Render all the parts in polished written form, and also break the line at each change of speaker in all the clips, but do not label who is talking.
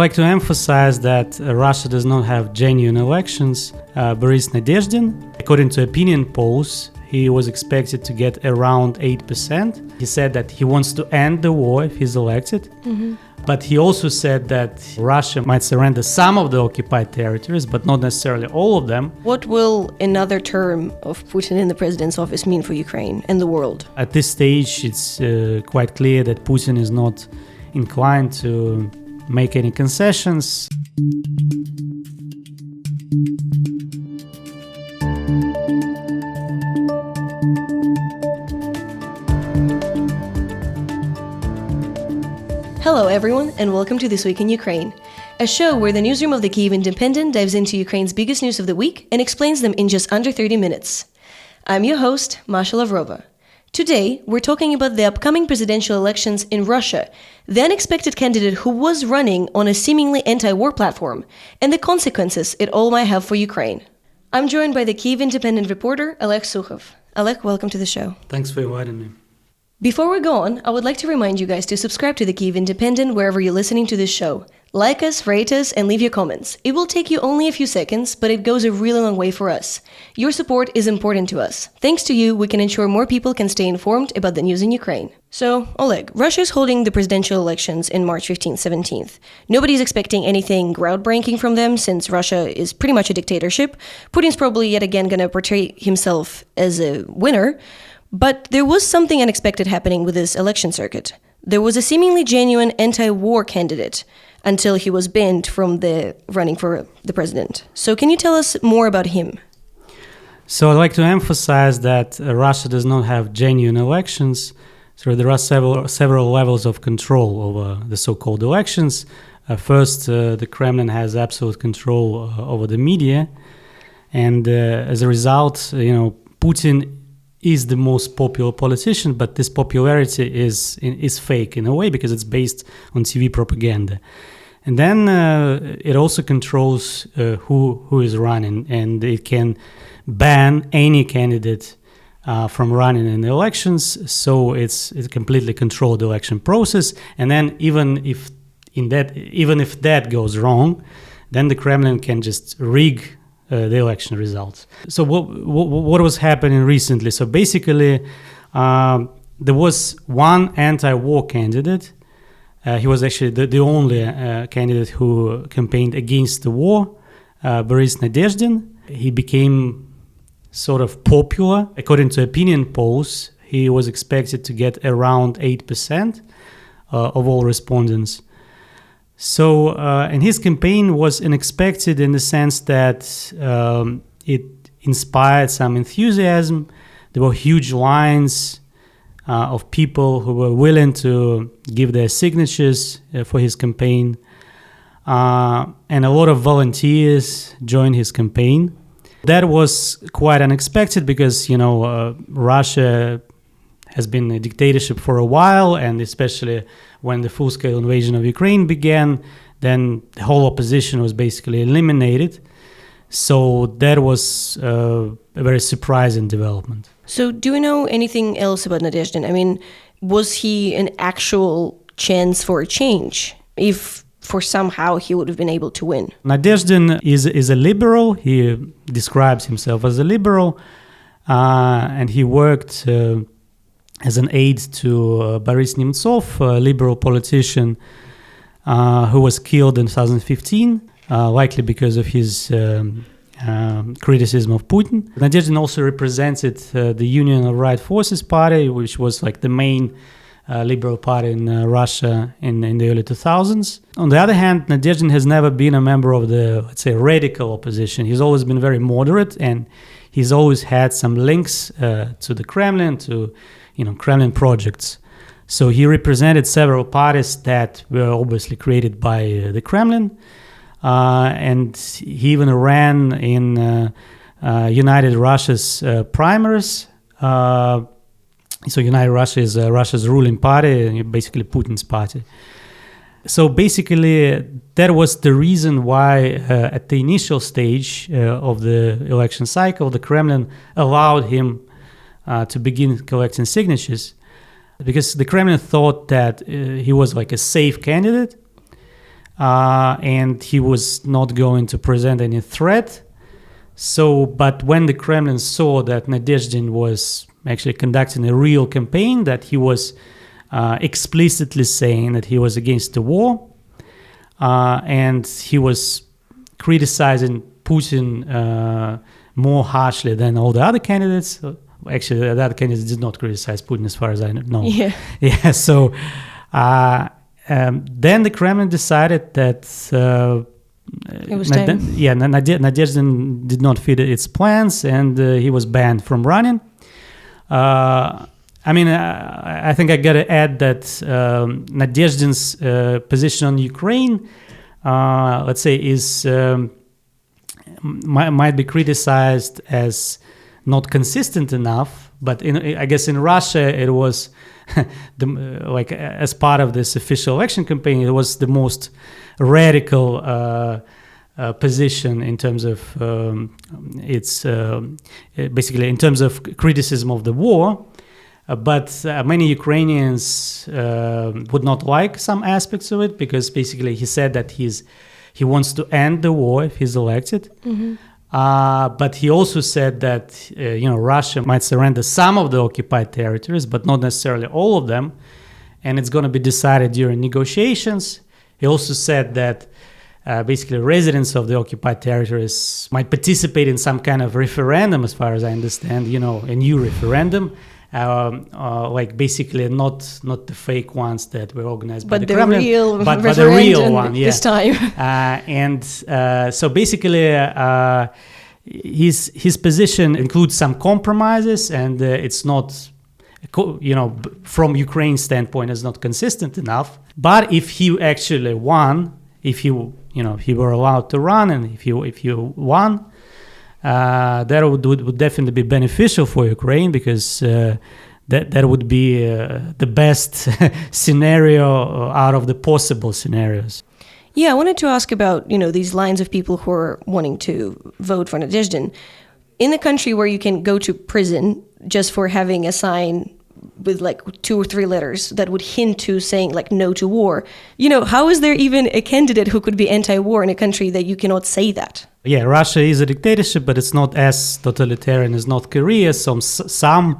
like to emphasize that Russia does not have genuine elections. Boris Nadezhdin, according to opinion polls, he was expected to get around 8%. He said that he wants to end the war if he's elected. But he also said that Russia might surrender some of the occupied territories, but not necessarily all of them.
What will another term of Putin in the president's office mean for Ukraine and the world?
At this stage, it's quite clear that Putin is not inclined to make any concessions.
Hello everyone, and welcome to This Week in Ukraine, a show where the newsroom of the Kyiv Independent dives into Ukraine's biggest news of the week and explains them in just under 30 minutes. I'm your host, Masha Lavrova. Today, we're talking about the upcoming presidential elections in Russia, the unexpected candidate who was running on a seemingly anti-war platform, and the consequences it all might have for Ukraine. I'm joined by the Kyiv Independent reporter, Alex Sukhov. Alec, welcome to the show.
Thanks for inviting me.
Before we go on, I would like to remind you guys to subscribe to the Kyiv Independent wherever you're listening to this show. Like us, rate us, and leave your comments. It will take you only a few seconds, but it goes a really long way for us. Your support is important to us. Thanks to you, we can ensure more people can stay informed about the news in Ukraine. So, Oleg, Russia is holding the presidential elections in March 15th, 17th. Nobody's expecting anything groundbreaking from them since Russia is pretty much a dictatorship. Putin's probably yet again going to portray himself as a winner. But there was something unexpected happening with this election circuit. There was a seemingly genuine anti-war candidate until he was banned from the running for the president. So can you tell us more about him?
So I'd like to emphasize that Russia does not have genuine elections. So there are several levels of control over the so-called elections. First, the Kremlin has absolute control over the media. And as a result, Putin is the most popular politician, but this popularity is fake in a way because it's based on TV propaganda. And then it also controls who is running, and it can ban any candidate from running in the elections. So it completely controls the election process. And then even if that goes wrong, then the Kremlin can just rig the election results. So what was happening recently? So basically, there was one anti-war candidate. He was actually the only candidate who campaigned against the war, Boris Nadezhdin. He became sort of popular. According to opinion polls, he was expected to get around 8% of all respondents. So, and his campaign was unexpected in the sense that it inspired some enthusiasm. There were huge lines of people who were willing to give their signatures for his campaign. And a lot of volunteers joined his campaign. That was quite unexpected because, Russia has been a dictatorship for a while, and especially when the full-scale invasion of Ukraine began, then the whole opposition was basically eliminated. So that was a very surprising development.
So do we know anything else about Nadezhdin? I mean, was he an actual chance for a change if for somehow he would have been able to win?
Nadezhdin is a liberal. He describes himself as a liberal, and he worked as an aide to Boris Nemtsov, a liberal politician who was killed in 2015, likely because of his criticism of Putin. Nadezhdin also represented the Union of Right Forces Party, which was like the main liberal party in Russia in the early 2000s. On the other hand, Nadezhdin has never been a member of the, let's say, radical opposition. He's always been very moderate, and he's always had some links to the Kremlin, to Kremlin projects. So he represented several parties that were obviously created by the Kremlin. And he even ran in United Russia's primaries. So United Russia is Russia's ruling party, basically Putin's party. So basically, that was the reason why at the initial stage of the election cycle, the Kremlin allowed him to begin collecting signatures, because the Kremlin thought that he was like a safe candidate. and he was not going to present any threat. So, but when the Kremlin saw that Nadezhdin was actually conducting a real campaign, that he was explicitly saying that he was against the war, and he was criticizing Putin more harshly than all the other candidates. Actually, the other candidates did not criticize Putin, as far as I know. Yeah. So then the Kremlin decided that
it was time.
Nadezhdin did not fit its plans, and he was banned from running. I think I gotta add that Nadezhdin's position on Ukraine, let's say, is might be criticized as not consistent enough. But I guess in Russia it was as part of this official election campaign, it was the most radical position in terms of its basically in terms of criticism of the war. But many Ukrainians would not like some aspects of it, because basically he said that he wants to end the war if he's elected.
Mm-hmm.
But he also said that Russia might surrender some of the occupied territories, but not necessarily all of them, and it's going to be decided during negotiations. He also said that basically residents of the occupied territories might participate in some kind of referendum, as far as I understand, a new referendum. Basically not the fake ones that were organized by the Kremlin, but the real one,
this time.
So basically, his position includes some compromises, and it's not, from Ukraine's standpoint, is not consistent enough. But if he actually won, if he were allowed to run, and if he won. That would definitely be beneficial for Ukraine, because that would be the best scenario out of the possible scenarios.
Yeah, I wanted to ask about these lines of people who are wanting to vote for Nadezhdin. In a country where you can go to prison just for having a sign with 2 or 3 letters that would hint to saying no to war, how is there even a candidate who could be anti-war in a country that you cannot say that?
Yeah, Russia is a dictatorship, but it's not as totalitarian as North Korea. Some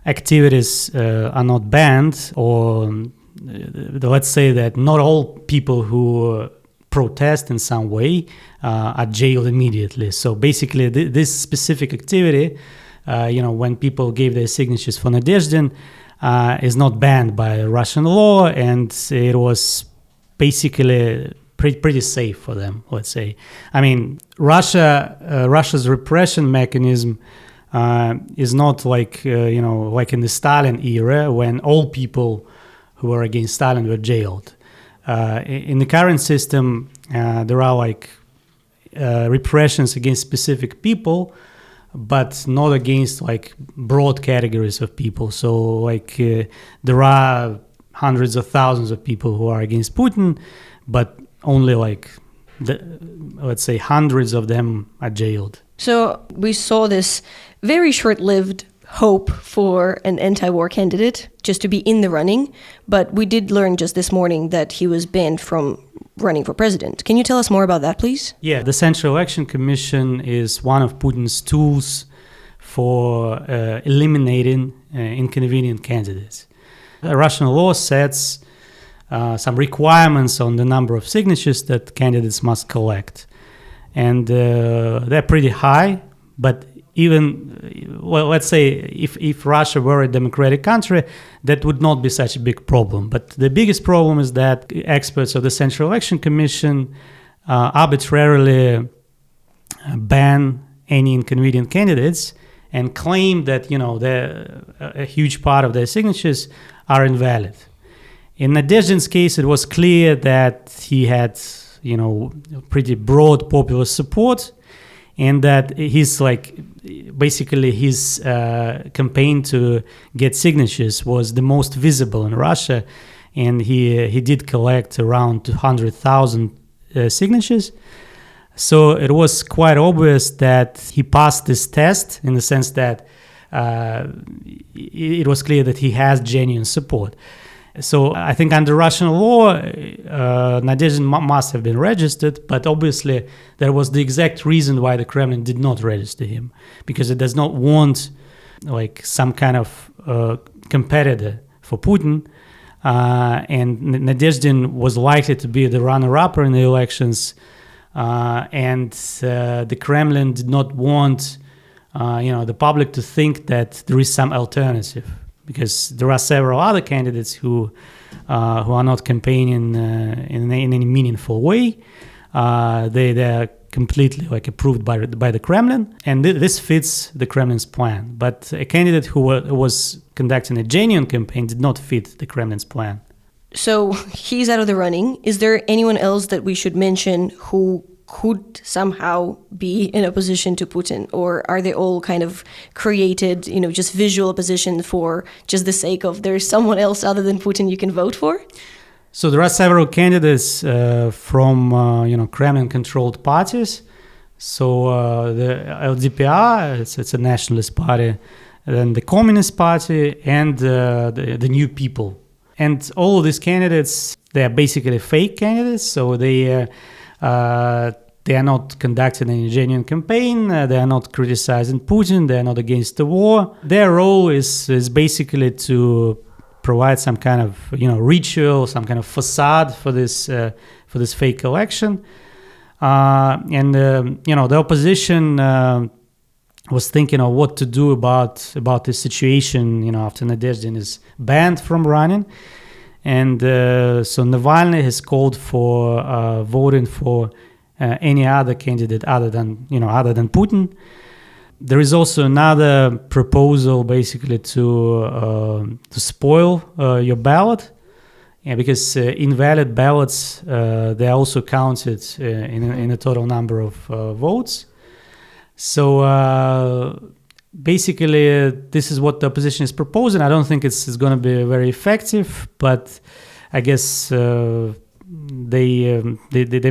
activities are not banned, or let's say that not all people who protest in some way are jailed immediately. So basically, this specific activity, when people gave their signatures for Nadezhdin, is not banned by Russian law, and it was basically pretty safe for them, let's say. I mean, Russia's repression mechanism is not like in the Stalin era, when all people who were against Stalin were jailed. In the current system, there are repressions against specific people, but not against broad categories of people. So there are hundreds of thousands of people who are against Putin, but only let's say hundreds of them are jailed.
So we saw this very short-lived hope for an anti-war candidate just to be in the running, but we did learn just this morning that he was banned from running for president. Can you tell us more about that, please?
Yeah, the Central Election Commission is one of Putin's tools for eliminating inconvenient candidates. Russian law sets some requirements on the number of signatures that candidates must collect. And they're pretty high, but let's say if Russia were a democratic country, that would not be such a big problem. But the biggest problem is that experts of the Central Election Commission arbitrarily ban any inconvenient candidates and claim that a huge part of their signatures are invalid. In Nadezhdin's case, it was clear that he had pretty broad popular support, and that his campaign to get signatures was the most visible in Russia, and he did collect around 200,000 signatures. So it was quite obvious that he passed this test, in the sense that it was clear that he has genuine support. So I think under Russian law, Nadezhdin must have been registered, but obviously there was the exact reason why the Kremlin did not register him, because it does not want like some kind of competitor for Putin. And Nadezhdin was likely to be the runner-up in the elections, and the Kremlin did not want the public to think that there is some alternative, because there are several other candidates who are not campaigning in any meaningful way. They're completely approved by the Kremlin, and this fits the Kremlin's plan. But a candidate who was conducting a genuine campaign did not fit the Kremlin's plan.
So he's out of the running. Is there anyone else that we should mention who could somehow be in opposition to Putin? Or are they all kind of created, just visual opposition for just the sake of there's someone else other than Putin you can vote for?
So there are several candidates from Kremlin-controlled parties. So the LDPR, it's a nationalist party, then the Communist Party, and the New People. And all of these candidates, they are basically fake candidates. So they are not conducting any genuine campaign. They are not criticizing Putin. They are not against the war. Their role is basically to provide some kind of ritual, some kind of facade for this fake election. And the opposition was thinking of what to do about this situation. After Nadezhdin is banned from running. And so Navalny has called for voting for any other candidate other than Putin. There is also another proposal, basically to spoil your ballot, because invalid ballots they are also counted in a total number of votes. So basically, this is what the opposition is proposing. I don't think it's going to be very effective, but I guess they've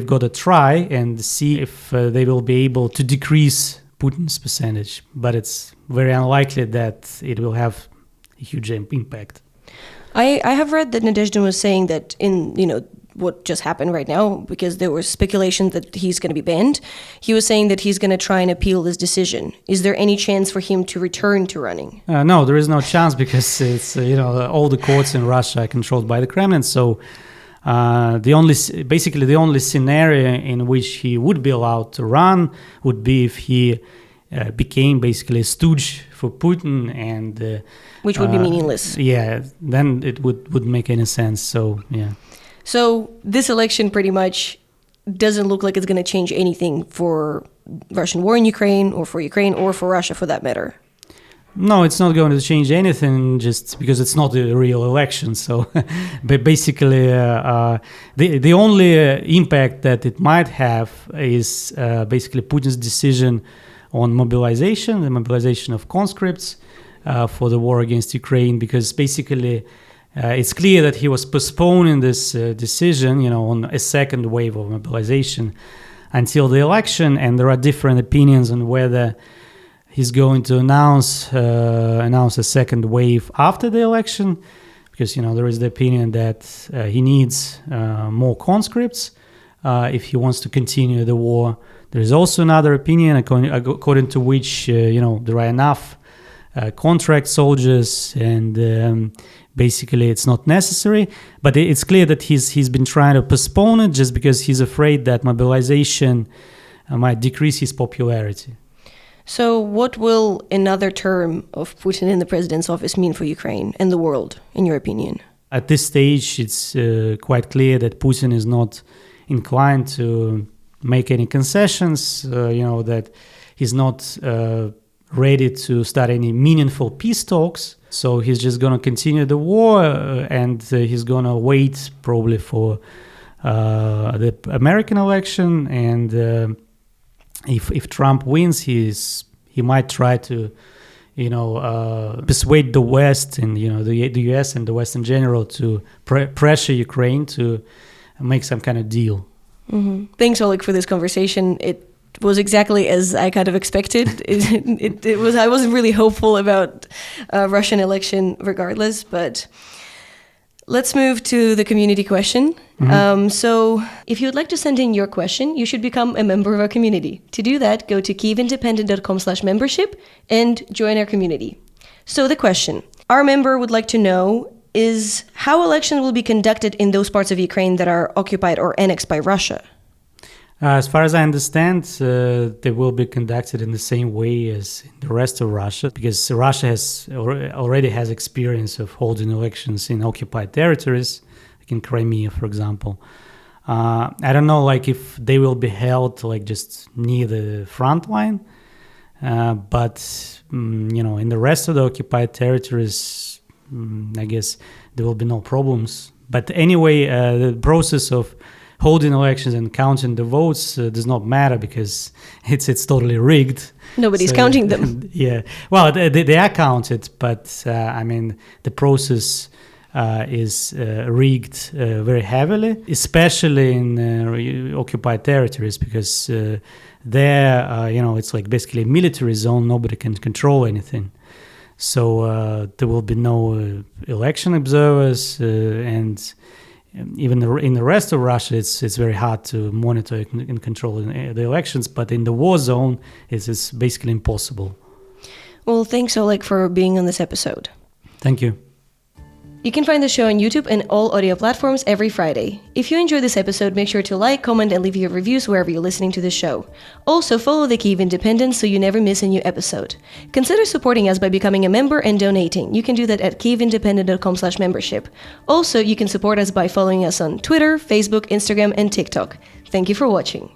got to try and see if they will be able to decrease Putin's percentage. But it's very unlikely that it will have a huge impact.
I have read that Nadezhdin was saying that in what just happened right now, because there was speculation that he's going to be banned, he was saying that he's going to try and appeal this decision. Is there any chance for him to return to running?
No, there is no chance, because it's all the courts in Russia are controlled by the Kremlin. So the only scenario in which he would be allowed to run would be if he became basically a stooge for Putin, and
which would be meaningless.
Yeah, then it wouldn't make any sense. So yeah.
So this election pretty much doesn't look like it's going to change anything for Russian war in Ukraine, or for Ukraine, or for Russia for that matter.
No, it's not going to change anything, just because it's not a real election. So but basically, the only impact that it might have is basically Putin's decision on the mobilization of conscripts for the war against Ukraine, because basically it's clear that he was postponing this decision, on a second wave of mobilization until the election, and there are different opinions on whether he's going to announce a second wave after the election, because there is the opinion that he needs more conscripts if he wants to continue the war. There is also another opinion according to which there are enough contract soldiers, and basically it's not necessary. But it's clear that he's been trying to postpone it just because he's afraid that mobilization might decrease his popularity.
So what will another term of Putin in the president's office mean for Ukraine and the world, in your opinion?
At this stage, it's quite clear that Putin is not inclined to make any concessions, that he's not ready to start any meaningful peace talks. So he's just going to continue the war, and he's going to wait probably for the American election. And if Trump wins, he might try to, persuade the West and the U.S. and the West in general to pressure Ukraine to make some kind of deal.
Mm-hmm. Thanks, Oleg, for this conversation. It was exactly as I kind of expected. It was. I wasn't really hopeful about Russian election, regardless, but. Let's move to the community question. So if you would like to send in your question, you should become a member of our community. To do that, go to kyivindependent.com/membership and join our community. So the question, our member would like to know is how elections will be conducted in those parts of Ukraine that are occupied or annexed by Russia.
As far as I understand, they will be conducted in the same way as in the rest of Russia, because Russia already has experience of holding elections in occupied territories, like in Crimea, for example. I don't know, like if they will be held like just near the front line, but in the rest of the occupied territories, I guess there will be no problems. But anyway, the process of holding elections and counting the votes does not matter because it's totally rigged.
Nobody's counting them.
Yeah, well, they are counted, but the process is rigged very heavily, especially in occupied territories, because there, it's like basically a military zone. Nobody can control anything. So there will be no election observers, and even in the rest of Russia, it's very hard to monitor and control the elections. But in the war zone, it's basically impossible.
Well, thanks, Oleg, for being on this episode.
Thank you.
You can find the show on YouTube and all audio platforms every Friday. If you enjoyed this episode, make sure to like, comment, and leave your reviews wherever you're listening to the show. Also, follow the Kyiv Independent so you never miss a new episode. Consider supporting us by becoming a member and donating. You can do that at kyivindependent.com/membership. Also, you can support us by following us on Twitter, Facebook, Instagram, and TikTok. Thank you for watching.